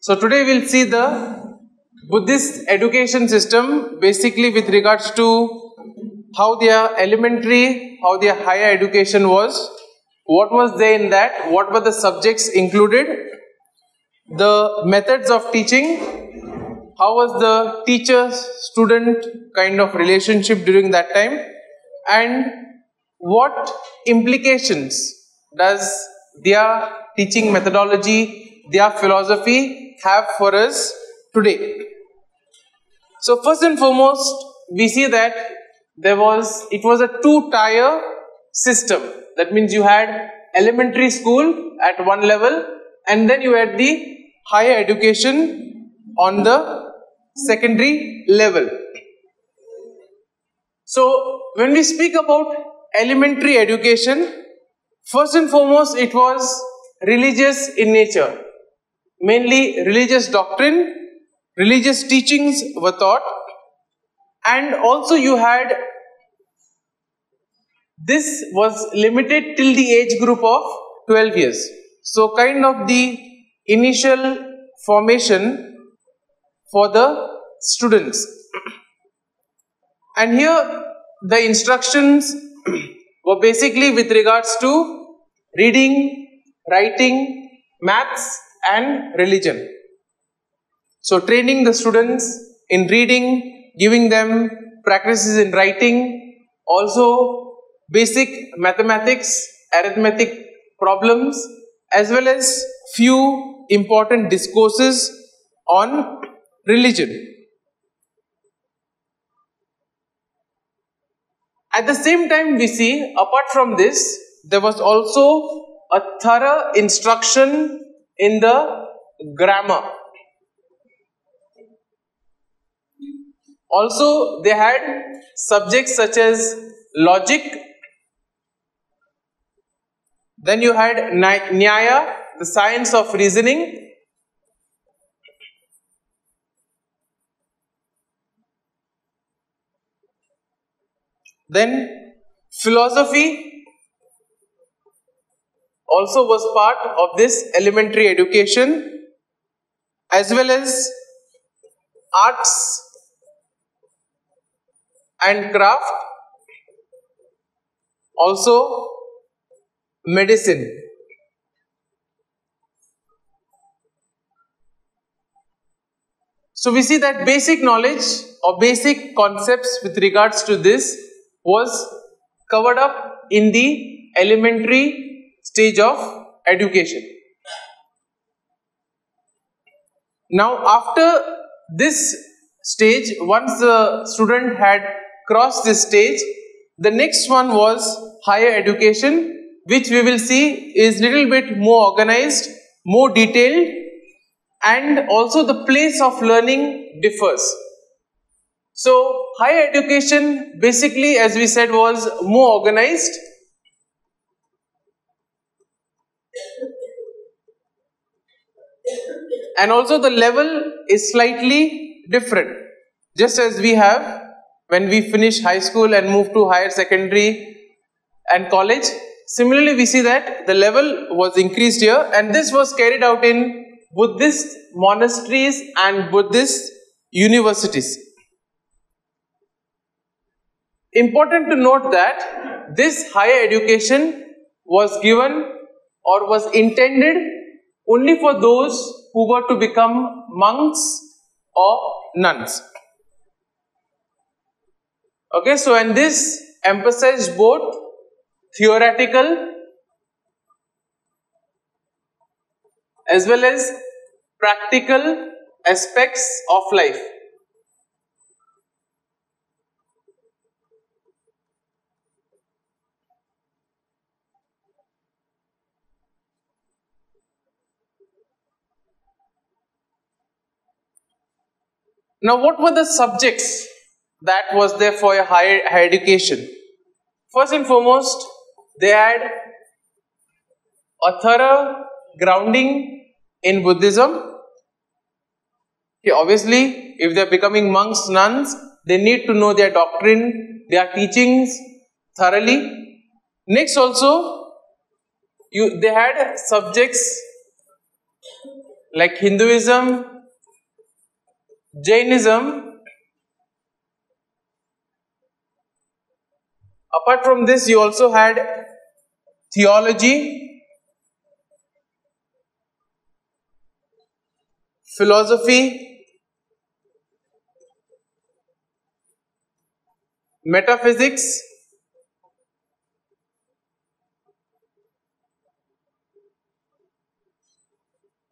So today we'll see the Buddhist education system, basically with regards to how their elementary, how their higher education was, what was there in that, what were the subjects included, the methods of teaching, how was the teacher-student kind of relationship during that time, and what implications does their teaching methodology, their philosophy have for us today. So first and foremost, we see that it was a two-tier system. That means you had elementary school at one level and then you had the higher education on the secondary level. So when we speak about elementary education, first and foremost it was religious in nature. Mainly religious doctrine, religious teachings were taught, and also you had, this was limited till the age group of 12 years. So kind of the initial formation for the students. And here the instructions were basically with regards to reading, writing, maths and religion. So training the students in reading, giving them practices in writing, also basic mathematics, arithmetic problems, as well as few important discourses on religion. At the same time, we see, apart from this, there was also a thorough instruction in the grammar. Also, they had subjects such as logic. Then you had Nyaya, the science of reasoning. Then philosophy also was part of this elementary education, as well as arts and craft, also medicine. So we see that basic knowledge or basic concepts with regards to this was covered up in the elementary stage of education. Now after this stage, once the student had crossed this stage, the next one was higher education, which we will see is little bit more organized, more detailed, and also the place of learning differs. So higher education basically, as we said, was more organized. And also the level is slightly different. Just as we have when we finish high school and move to higher secondary and college, similarly we see that the level was increased here, and this was carried out in Buddhist monasteries and Buddhist universities. Important to note that this higher education was given or was intended only for those who were to become monks or nuns. Okay, so and this emphasized both theoretical as well as practical aspects of life. Now, what were the subjects that was there for a higher education? First and foremost, they had a thorough grounding in Buddhism. Okay, obviously, if they are becoming monks, nuns, they need to know their doctrine, their teachings thoroughly. Next also, they had subjects like Hinduism, Jainism. Apart from this, you also had theology, philosophy, metaphysics,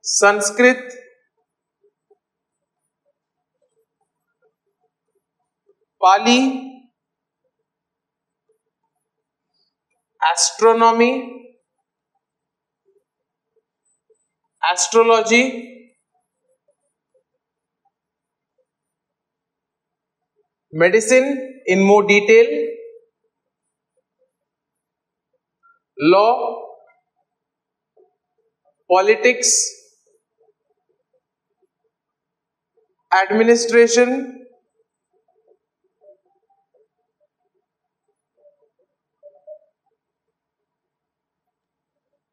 Sanskrit, Pali, astronomy, astrology, medicine in more detail, law, politics, administration.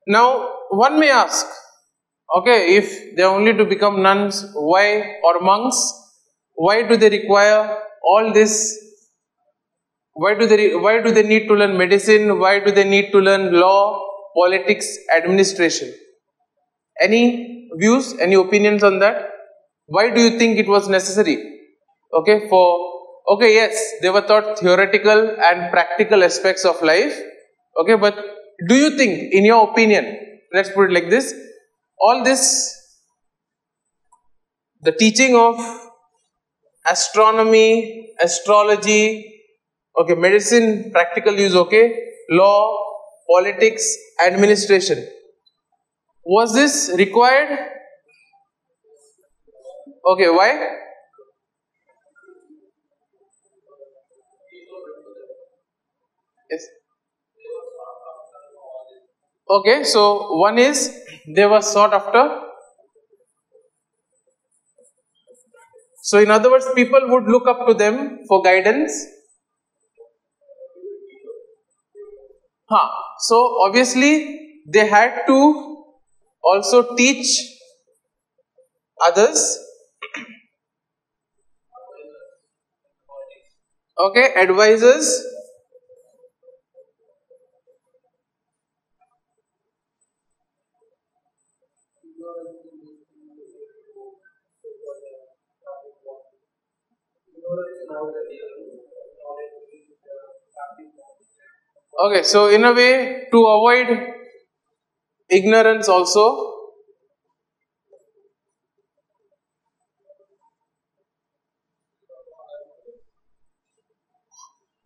Now, one may ask, okay, if they are only to become nuns, why, or monks, why do they require all this? Why do they need to learn medicine? Why do they need to learn law, politics, administration? Any views, any opinions on that? Why do you think it was necessary? Okay, yes, they were taught theoretical and practical aspects of life. Okay, but do you think, in your opinion, let's put it like this, all this, the teaching of astronomy, astrology, okay, medicine, practical use, okay, law, politics, administration, was this required? Okay, why? Yes. Okay, so one is they were sought after. So in other words, people would look up to them for guidance. So obviously they had to also teach others. Okay, advisors. Okay, so in a way to avoid ignorance also.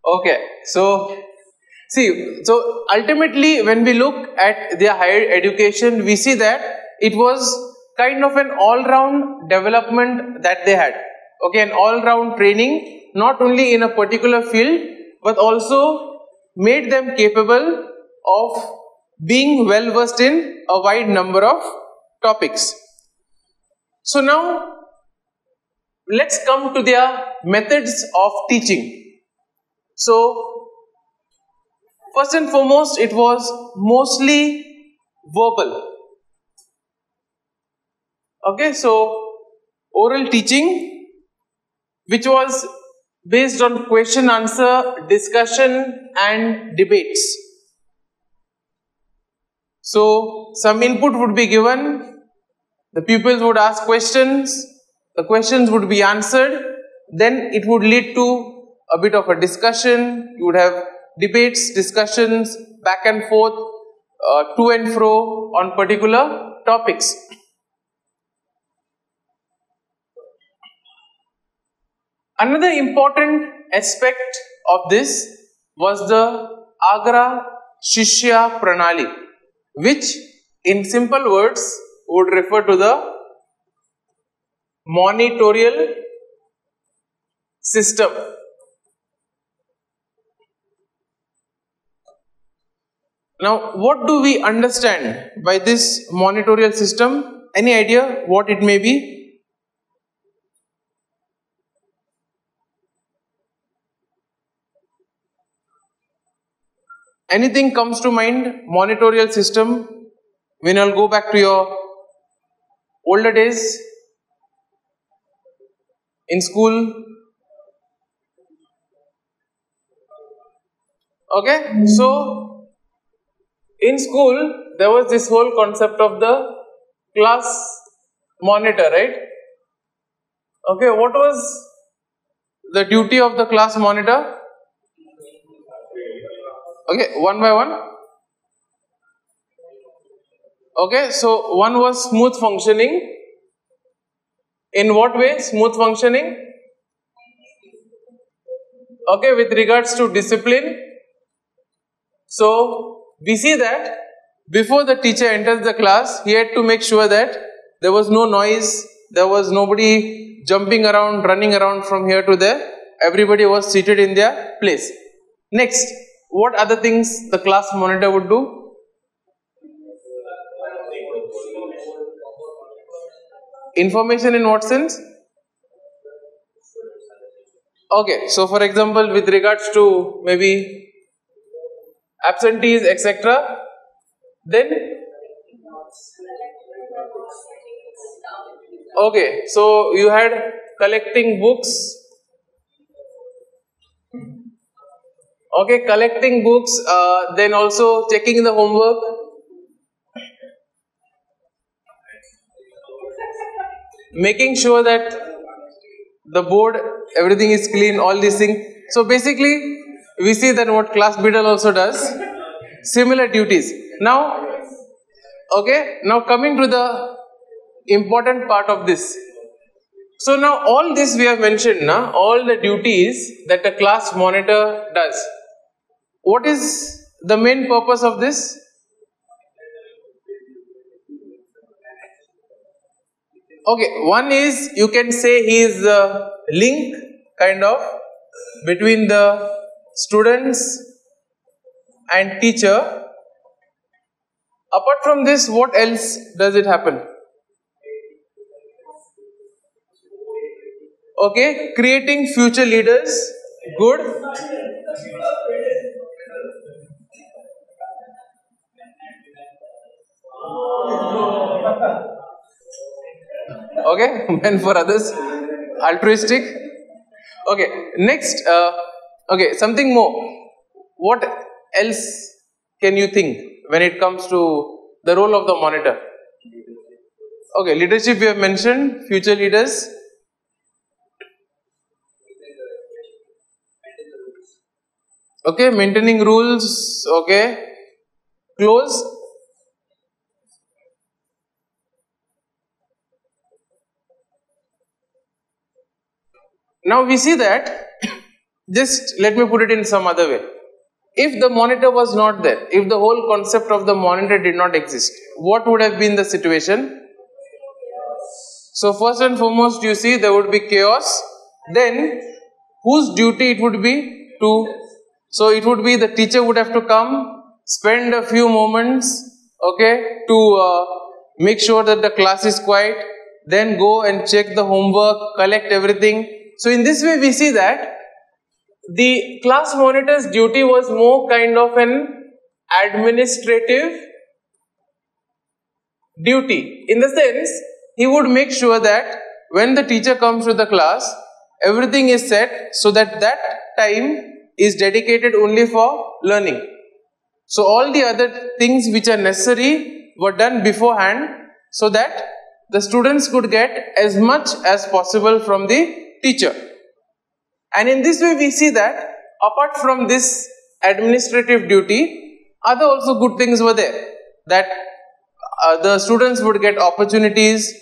Okay, so see, so ultimately when we look at their higher education, we see that it was kind of an all-round development that they had. Okay, an all-round training, not only in a particular field, but also made them capable of being well versed in a wide number of topics. So now, let's come to their methods of teaching. So, first and foremost, it was mostly verbal. Okay, so oral teaching, which was based on question answer, discussion and debates. So some input would be given, the pupils would ask questions, the questions would be answered, then it would lead to a bit of a discussion, you would have debates, discussions, back and forth, to and fro on particular topics. Another important aspect of this was the Agra Shishya Pranali, which in simple words would refer to the monitorial system. Now, what do we understand by this monitorial system? Any idea what it may be? Anything comes to mind? Monitorial system. When I'll go back to your older days in school. Okay, so in school there was this whole concept of the class monitor, right? Okay, what was the duty of the class monitor? Okay, one by one. Okay, so one was smooth functioning. In what way smooth functioning? Okay, with regards to discipline. So we see that before the teacher enters the class, he had to make sure that there was no noise, there was nobody jumping around, running around from here to there. Everybody was seated in their place. Next, what other things the class monitor would do? Information in what sense? Okay, so for example, with regards to maybe absentees, etc. Then? Okay, so you had collecting books. Okay, collecting books, then also checking the homework. Making sure that the board, everything is clean, all these things. So basically, we see that what class beadle also does, similar duties. Now, okay, now coming to the important part of this. So now all this we have mentioned, all the duties that a class monitor does. What is the main purpose of this? Okay, one is you can say he is the link kind of between the students and teacher. Apart from this, what else does it happen? Okay, creating future leaders, good. Okay, and for others, altruistic. Okay, next, okay, something more. What else can you think when it comes to the role of the monitor? Okay, leadership we have mentioned, future leaders. Okay, maintaining rules, okay. Close. Now we see that, just let me put it in some other way. If the monitor was not there, if the whole concept of the monitor did not exist, what would have been the situation? So first and foremost, you see there would be chaos. Then whose duty it would be to? So it would be the teacher would have to come, spend a few moments, okay, to make sure that the class is quiet, then go and check the homework, collect everything. So in this way we see that the class monitor's duty was more kind of an administrative duty. In the sense, he would make sure that when the teacher comes to the class, everything is set so that that time is dedicated only for learning. So all the other things which are necessary were done beforehand so that the students could get as much as possible from the teacher. And in this way we see that apart from this administrative duty, other also good things were there. That the students would get opportunities,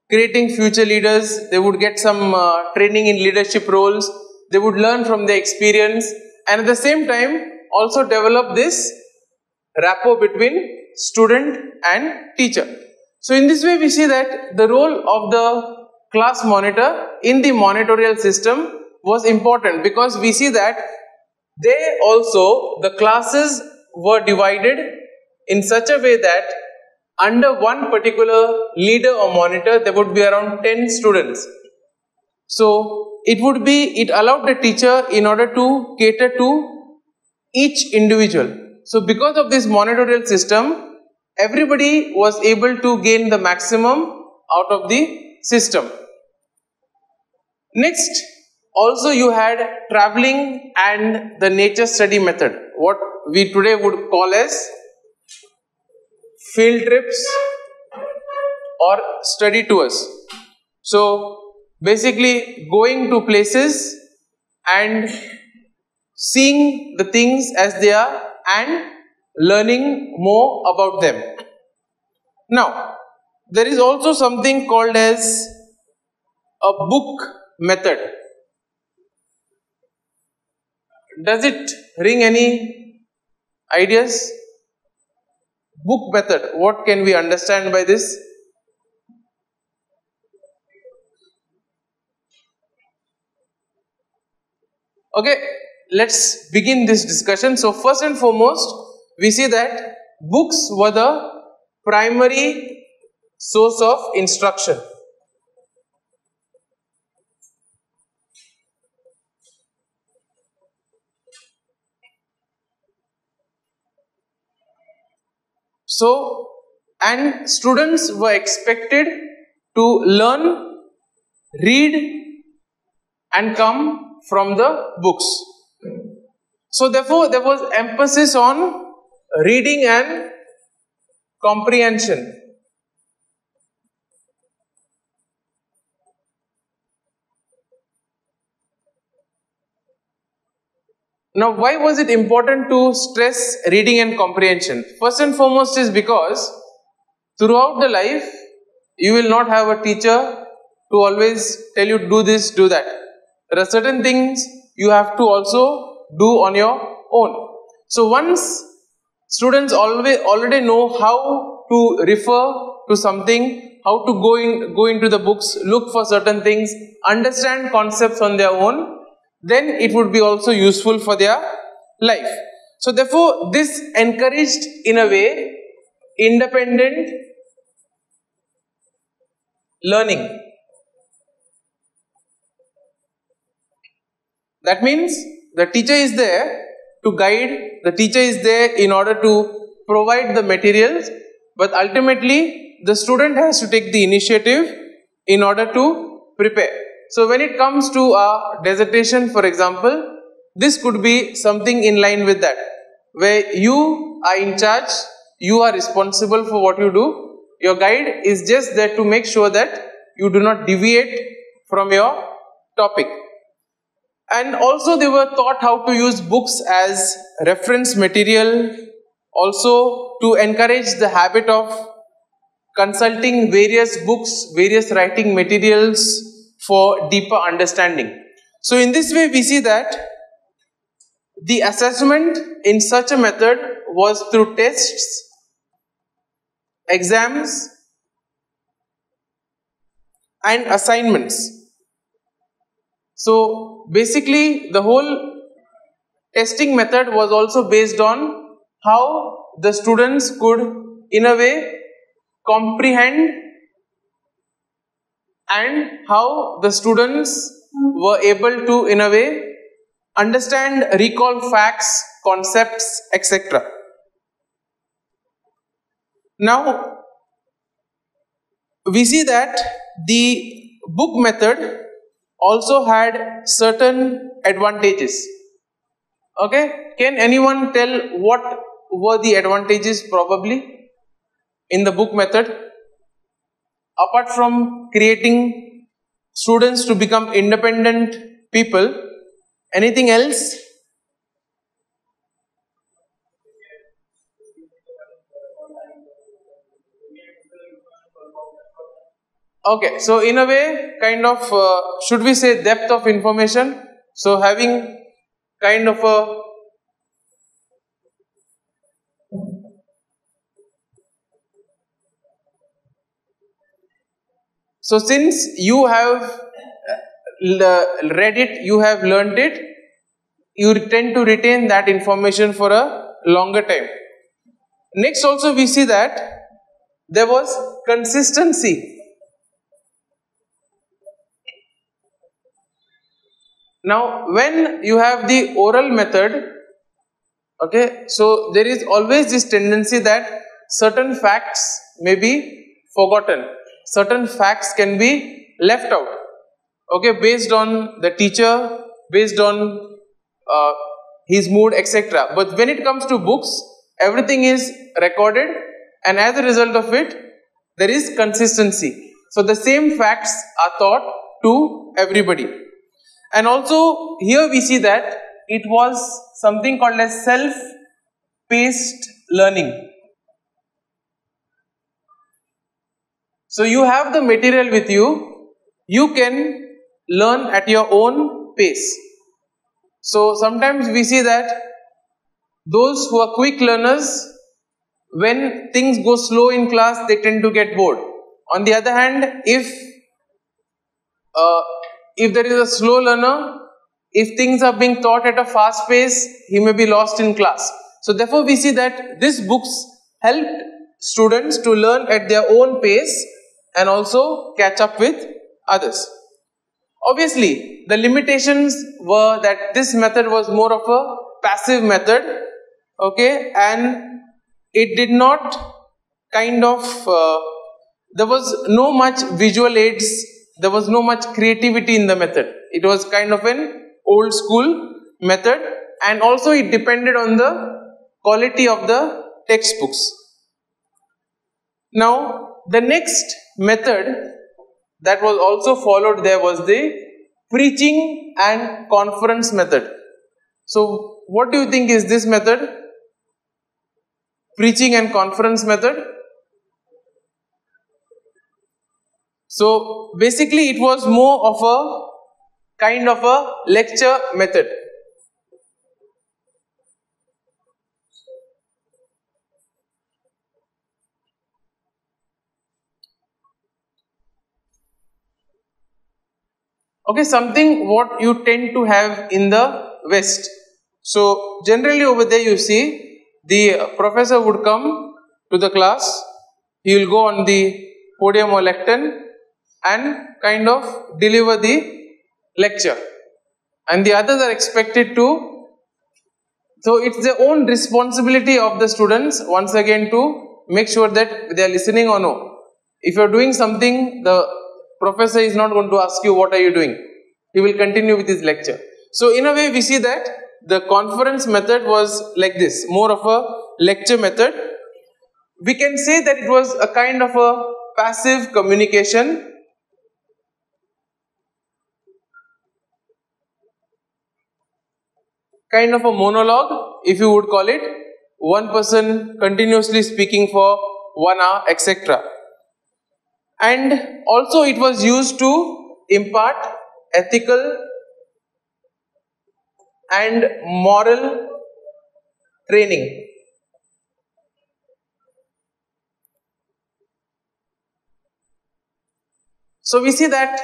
creating future leaders, they would get some training in leadership roles, they would learn from their experience, and at the same time also develop this rapport between student and teacher. So in this way we see that the role of the class monitor in the monitorial system was important, because we see that they also, the classes were divided in such a way that under one particular leader or monitor there would be around 10 students. So it allowed the teacher in order to cater to each individual. So because of this monitorial system, everybody was able to gain the maximum out of the system. Next, also you had traveling and the nature study method, what we today would call as field trips or study tours. So basically going to places and seeing the things as they are and learning more about them. Now, there is also something called as a book method. Does it ring any ideas? Book method, what can we understand by this? Okay, let's begin this discussion. So first and foremost, we see that books were the primary source of instruction. So, and students were expected to learn, read and come from the books. So therefore, there was emphasis on reading and comprehension. Now, why was it important to stress reading and comprehension? First and foremost is because throughout the life, you will not have a teacher to always tell you do this, do that. There are certain things you have to also do on your own. So once students already know how to refer to something, how to go into the books, look for certain things, understand concepts on their own, then it would be also useful for their life. So therefore, this encouraged in a way independent learning. That means the teacher is there to guide, the teacher is there in order to provide the materials, but ultimately the student has to take the initiative in order to prepare. So when it comes to a dissertation, for example, this could be something in line with that, where you are in charge, you are responsible for what you do. Your guide is just there to make sure that you do not deviate from your topic. And also they were taught how to use books as reference material, also to encourage the habit of consulting various books, various writing materials for deeper understanding. So in this way we see that the assessment in such a method was through tests, exams and assignments. So basically the whole testing method was also based on how the students could in a way comprehend and how the students were able to in a way understand, recall facts, concepts, etc. Now we see that the book method also had certain advantages. Okay, can anyone tell what were the advantages probably in the book method? Apart from creating students to become independent people, anything else? Okay, so in a way, kind of, should we say depth of information? So having kind of a so since you have read it, you have learned it, you tend to retain that information for a longer time. Next also we see that there was consistency. Now when you have the oral method, okay, so there is always this tendency that certain facts may be forgotten. certain facts can be left out, okay, based on the teacher, based on his mood, etc. But when it comes to books, everything is recorded, and as a result of it, there is consistency. So the same facts are taught to everybody. And also here we see that it was something called as self-paced learning. So you have the material with you, you can learn at your own pace. So sometimes we see that those who are quick learners, when things go slow in class, they tend to get bored. On the other hand, if there is a slow learner, if things are being taught at a fast pace, he may be lost in class. So therefore we see that these books helped students to learn at their own pace and also catch up with others. Obviously, the limitations were that this method was more of a passive method, okay, and it did not kind of, there was no much visual aids, there was no much creativity in the method. It was kind of an old school method, and also it depended on the quality of the textbooks. Now, the next method that was also followed there was the preaching and conference method. So, what do you think is this method? Preaching and conference method. So, basically it was more of a kind of a lecture method. Okay, something what you tend to have in the West. So, generally over there you see the professor would come to the class, he will go on the podium or lectern and kind of deliver the lecture, and the others are expected to, so it's their own responsibility of the students once again to make sure that they are listening or no. If you are doing something, the professor is not going to ask you what are you doing, he will continue with his lecture. So in a way we see that the conference method was like this, more of a lecture method. We can say that it was a kind of a passive communication, kind of a monologue, if you would call it, one person continuously speaking for 1 hour, etc. And also it was used to impart ethical and moral training. So we see that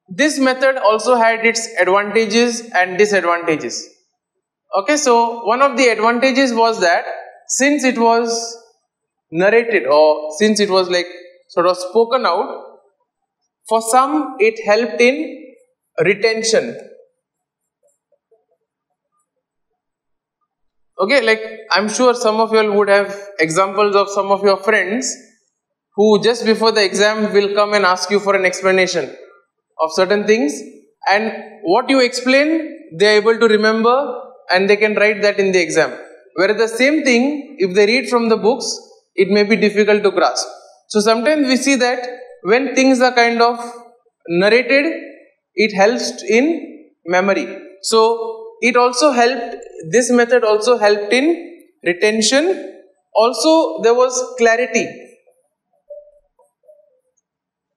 this method also had its advantages and disadvantages. Okay, so one of the advantages was that since it was narrated, or since it was like sort of spoken out, for some it helped in retention. Okay, like I'm sure some of you all would have examples of some of your friends who just before the exam will come and ask you for an explanation of certain things, and what you explain they are able to remember and they can write that in the exam. Whereas the same thing, if they read from the books, it may be difficult to grasp. So sometimes we see that when things are kind of narrated, it helps in memory. So it also helped, this method also helped in retention. Also there was clarity.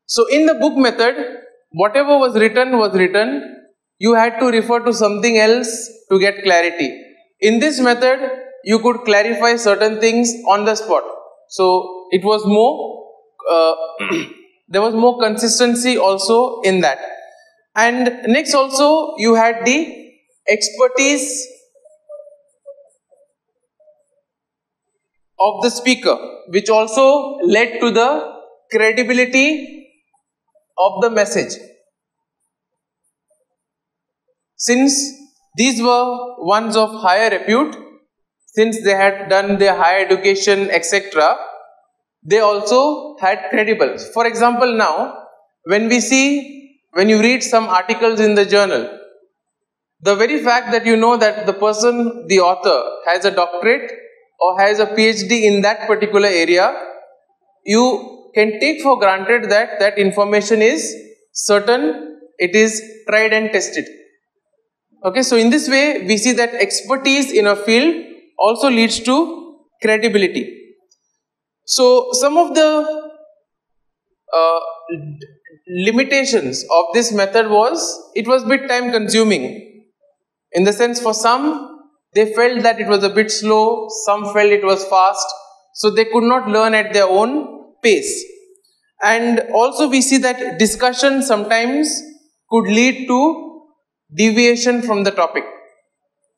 So in the book method, whatever was written, you had to refer to something else to get clarity. In this method, you could clarify certain things on the spot. So it was more, there was more consistency also in that. And next also, you had the expertise of the speaker, which also led to the credibility of the message. Since these were ones of higher repute, since they had done their higher education, etc., they also had credibles. For example, now, when you read some articles in the journal, the very fact that you know that the person, the author, has a doctorate or has a PhD in that particular area, you can take for granted that that information is certain, it is tried and tested. Okay, so in this way, we see that expertise in a field also leads to credibility. So, some of the limitations of this method was, it was a bit time consuming. In the sense, for some, they felt that it was a bit slow, some felt it was fast, so they could not learn at their own pace. And also we see that discussion sometimes could lead to deviation from the topic.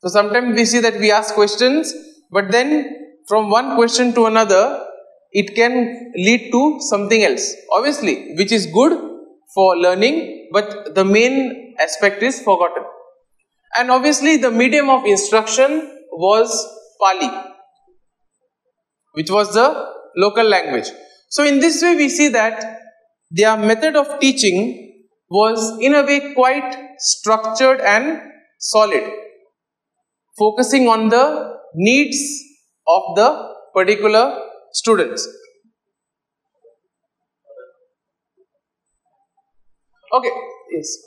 So sometimes we see that we ask questions, but then from one question to another, it can lead to something else. Obviously, which is good for learning, but the main aspect is forgotten. And obviously the medium of instruction was Pali, which was the local language. So in this way we see that their method of teaching was in a way quite structured and solid, focusing on the needs of the particular students. Okay, yes.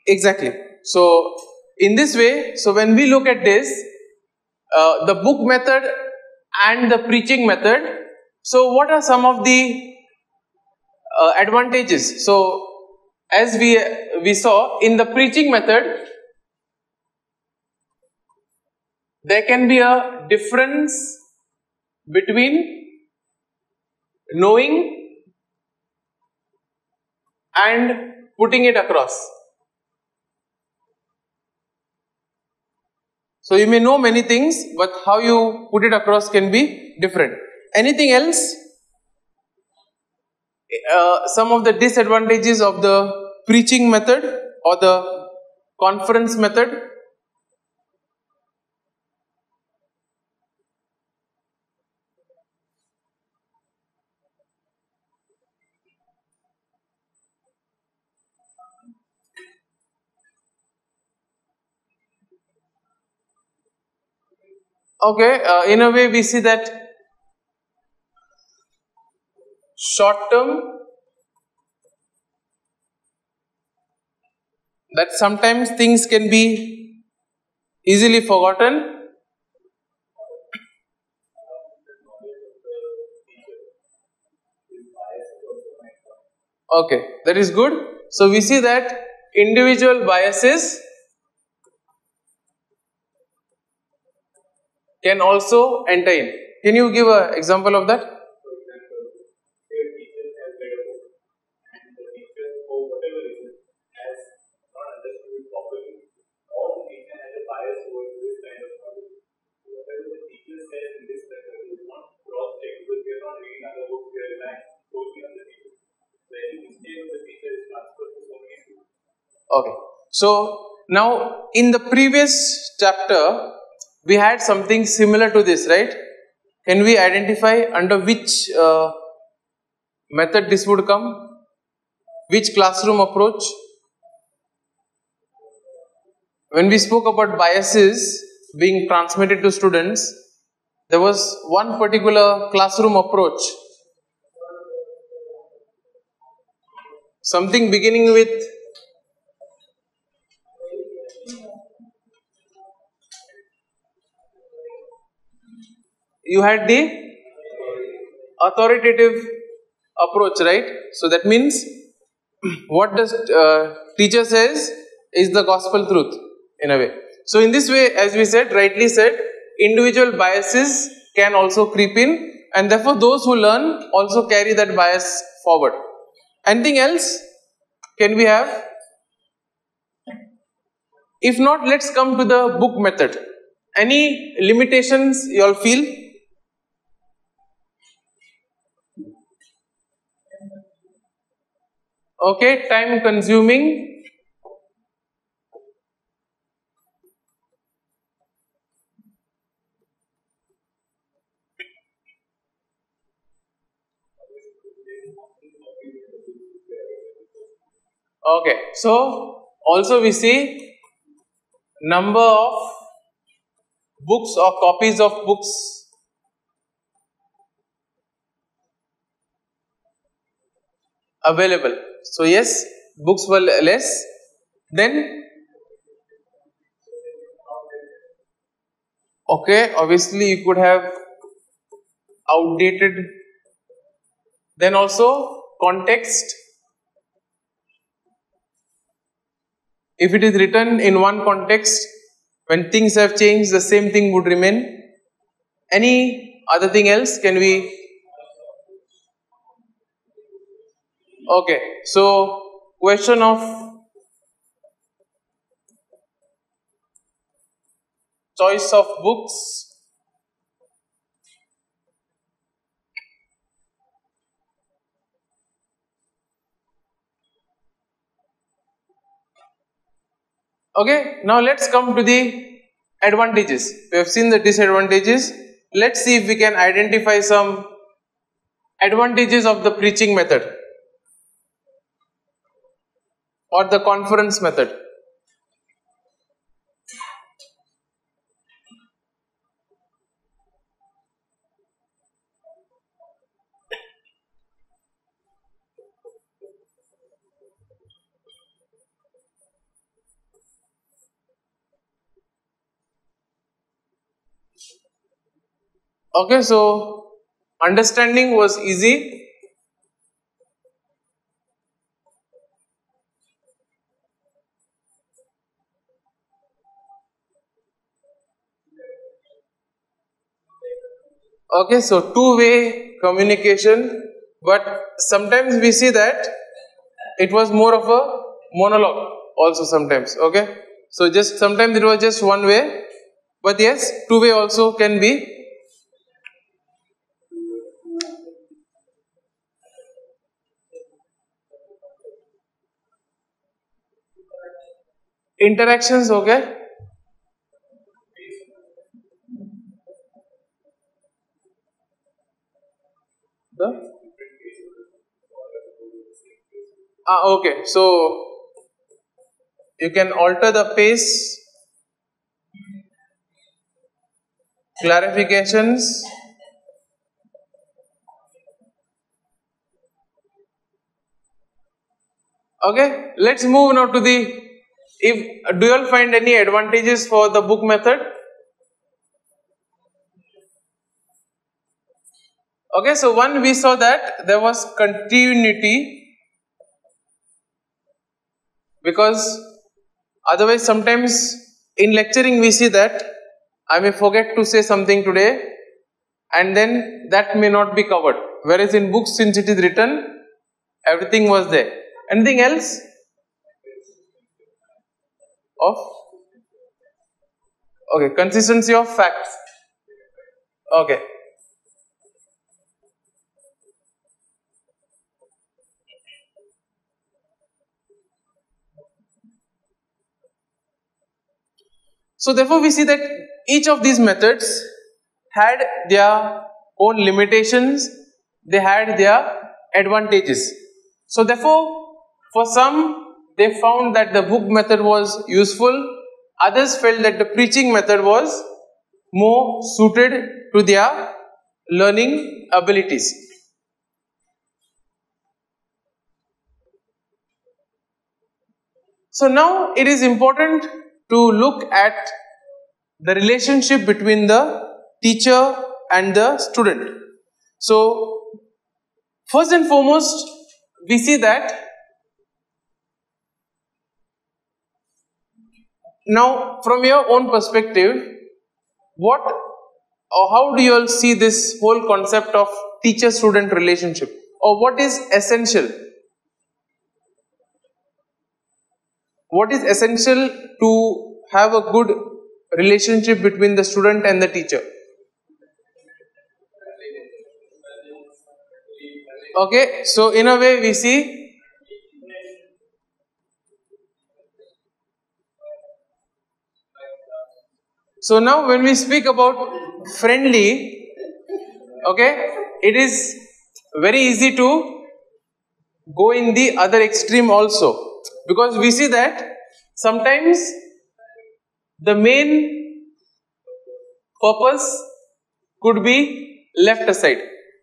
Exactly. So, in this way, so when we look at this, the book method and the preaching method, so what are some of the advantages? So, as we saw in the preaching method, there can be a difference between knowing and putting it across. So you may know many things, but how you put it across can be different. Anything else? Some of the disadvantages of the preaching method or the conference method? Okay, in a way we see that short term, that sometimes things can be easily forgotten. Okay, that is good. So we see that individual biases can also enter in. Can you give an example of that? Okay. So now in the previous chapter, we had something similar to this, right? Can we identify under which method this would come? Which classroom approach? When we spoke about biases being transmitted to students, there was one particular classroom approach. Something beginning with you had the authoritative approach, right? So that means what the teacher says is the gospel truth in a way. So in this way, as we said, rightly said, individual biases can also creep in, and therefore those who learn also carry that bias forward. Anything else can we have? If not, let's come to the book method. Any limitations you all feel? Okay, time consuming. Okay, so also we see number of books or copies of books available. So yes, books were less. Then, okay, obviously you could have outdated. Then also context. If it is written in one context, when things have changed, the same thing would remain. Any other thing else can we? Okay, so question of choice of books. Okay, now let's come to the advantages. We have seen the disadvantages. Let's see if we can identify some advantages of the preaching method or the conference method. Okay, so understanding was easy. Okay, so two-way communication, but sometimes we see that it was more of a monologue also sometimes. Okay, so just sometimes it was just one way, but yes, two-way also can be. Interactions, okay. The okay, so you can alter the pace, clarifications. Okay, let's move now to the. If do you all find any advantages for the book method? Okay, so one we saw that there was continuity, because otherwise sometimes in lecturing we see that I may forget to say something today and then that may not be covered, whereas in books, since it is written, everything was there. Anything else of? Okay, consistency of facts. Okay. So therefore we see that each of these methods had their own limitations, they had their advantages. So therefore for some they found that the book method was useful, others felt that the preaching method was more suited to their learning abilities. So now it is important to look at the relationship between the teacher and the student. So first and foremost, we see that now from your own perspective, what or how do you all see this whole concept of teacher-student relationship, or what is essential? What is essential to have a good relationship between the student and the teacher? Okay, so in a way we see So now when we speak about friendly, okay, it is very easy to go in the other extreme also, because we see that sometimes the main purpose could be left aside.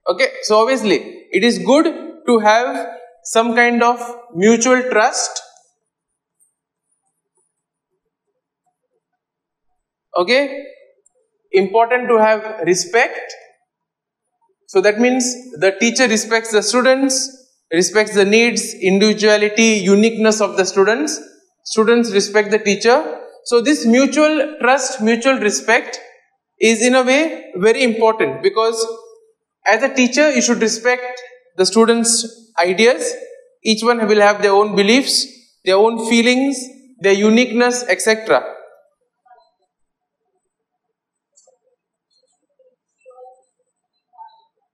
Okay, so obviously it is good to have some kind of mutual trust. Okay, important to have respect. So that means the teacher respects the students, respects the needs, individuality, uniqueness of the students. Students respect the teacher. So this mutual trust, mutual respect is in a way very important, because as a teacher you should respect the students' ideas. Each one will have their own beliefs, their own feelings, their uniqueness, etc.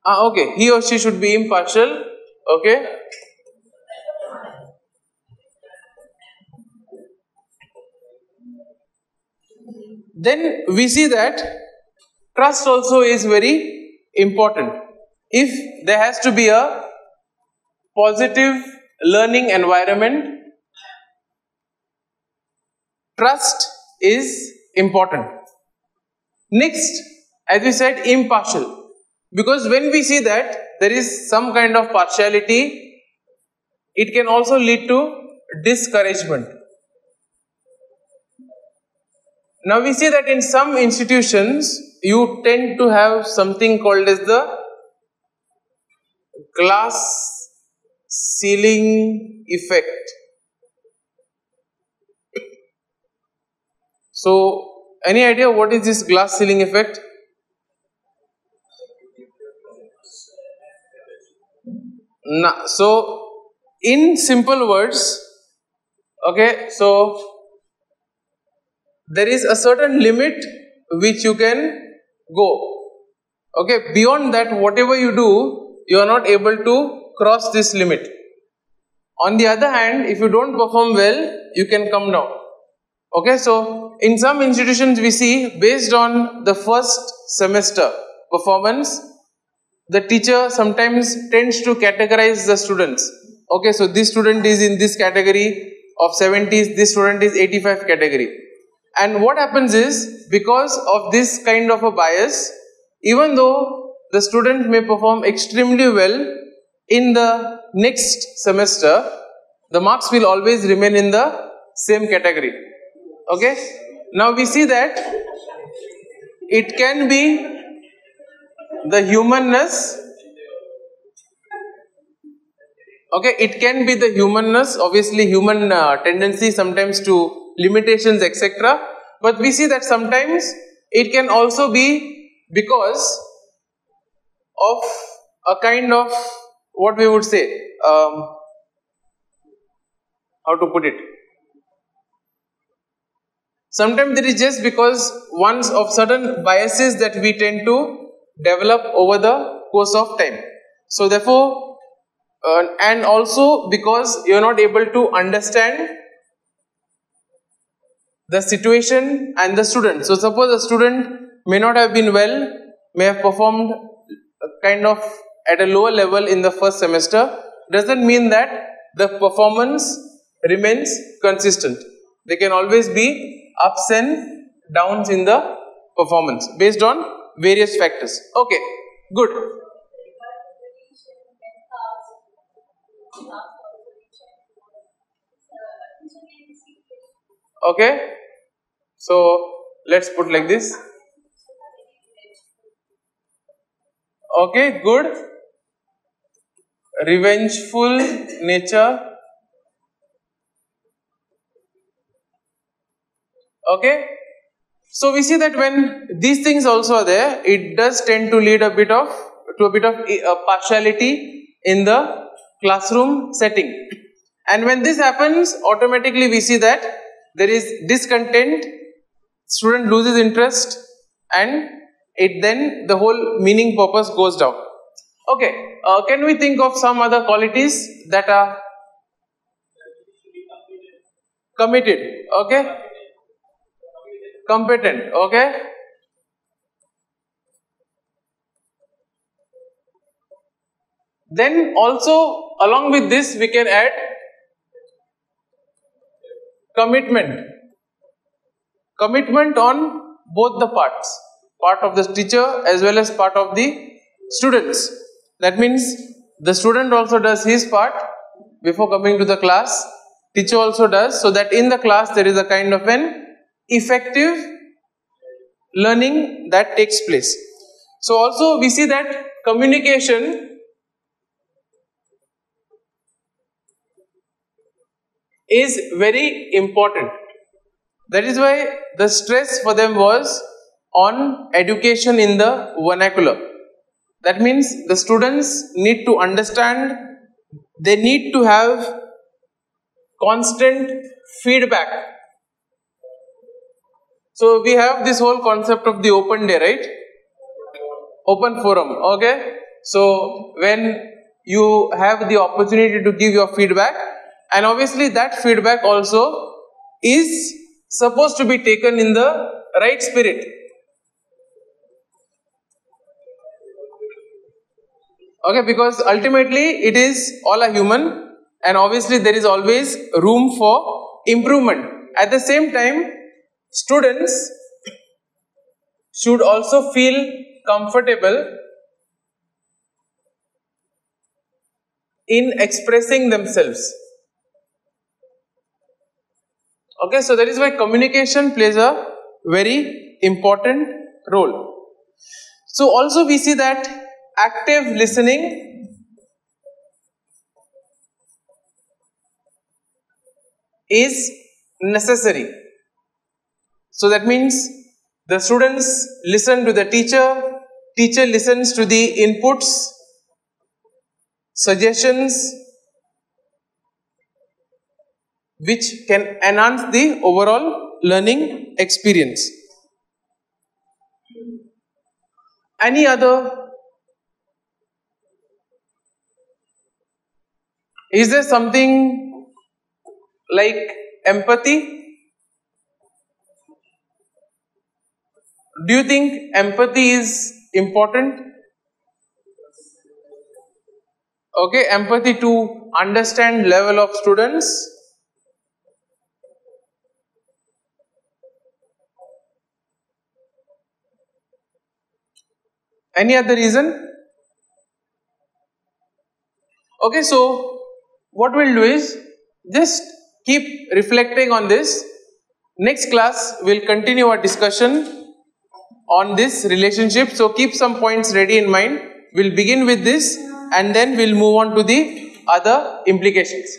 Okay, he or she should be impartial. Okay. Then we see that trust also is very important. If there has to be a positive learning environment, trust is important. Next, as we said, impartial. Because when we see that there is some kind of partiality, it can also lead to discouragement. Now we see that in some institutions you tend to have something called as the glass ceiling effect. So, any idea what is this glass ceiling effect? Nah, so in simple words, okay, so there is a certain limit which you can go. Okay, beyond that, whatever you do, you are not able to cross this limit. On the other hand, if you don't perform well, you can come down. Okay, so in some institutions we see, based on the first semester performance, the teacher sometimes tends to categorize the students. Okay, so this student is in this category of 70s, this student is 85 category. And what happens is, because of this kind of a bias, even though the student may perform extremely well in the next semester, the marks will always remain in the same category. Okay, now we see that it can be the humanness. Okay, it can be the humanness, obviously human tendency sometimes to limitations, etc. But we see that sometimes it can also be because of a kind of, what we would say, how to put it? Sometimes there is just because ones of certain biases that we tend to develop over the course of time. So therefore, and also because you are not able to understand the situation and the student. So suppose the student may not have been well, may have performed kind of at a lower level in the first semester, doesn't mean that the performance remains consistent. There can always be ups and downs in the performance based on various factors. Okay, good. Okay, so let's put like this. Okay, good. Revengeful nature. Okay, so we see that when these things also are there, it does tend to lead a bit of partiality in the classroom setting. And when this happens, automatically we see that there is discontent, student loses interest, and it then the whole meaning purpose goes down. Okay, can we think of some other qualities that are committed? Okay, competent. Okay. Then also along with this we can add commitment. Commitment on both the parts. Part of the teacher as well as part of the students. That means the student also does his part before coming to the class. Teacher also does, so that in the class there is a kind of an effective learning that takes place. So also we see that communication is very important. That is why the stress for them was on education in the vernacular. That means the students need to understand, they need to have constant feedback. So we have this whole concept of the open day, right? Open forum, okay? So when you have the opportunity to give your feedback, and obviously that feedback also is supposed to be taken in the right spirit. Okay, because ultimately it is all a human, and obviously there is always room for improvement. At the same time, students should also feel comfortable in expressing themselves. Okay, so that is why communication plays a very important role. So also we see that active listening is necessary. So that means the students listen to the teacher, teacher listens to the inputs, suggestions, which can enhance the overall learning experience. Any other? Is there something like empathy? Do you think empathy is important? Okay, empathy to understand level of students. Any other reason? Okay, so what we'll do is just keep reflecting on this. Next class we'll continue our discussion on this relationship. So keep some points ready in mind. We'll begin with this and then we'll move on to the other implications.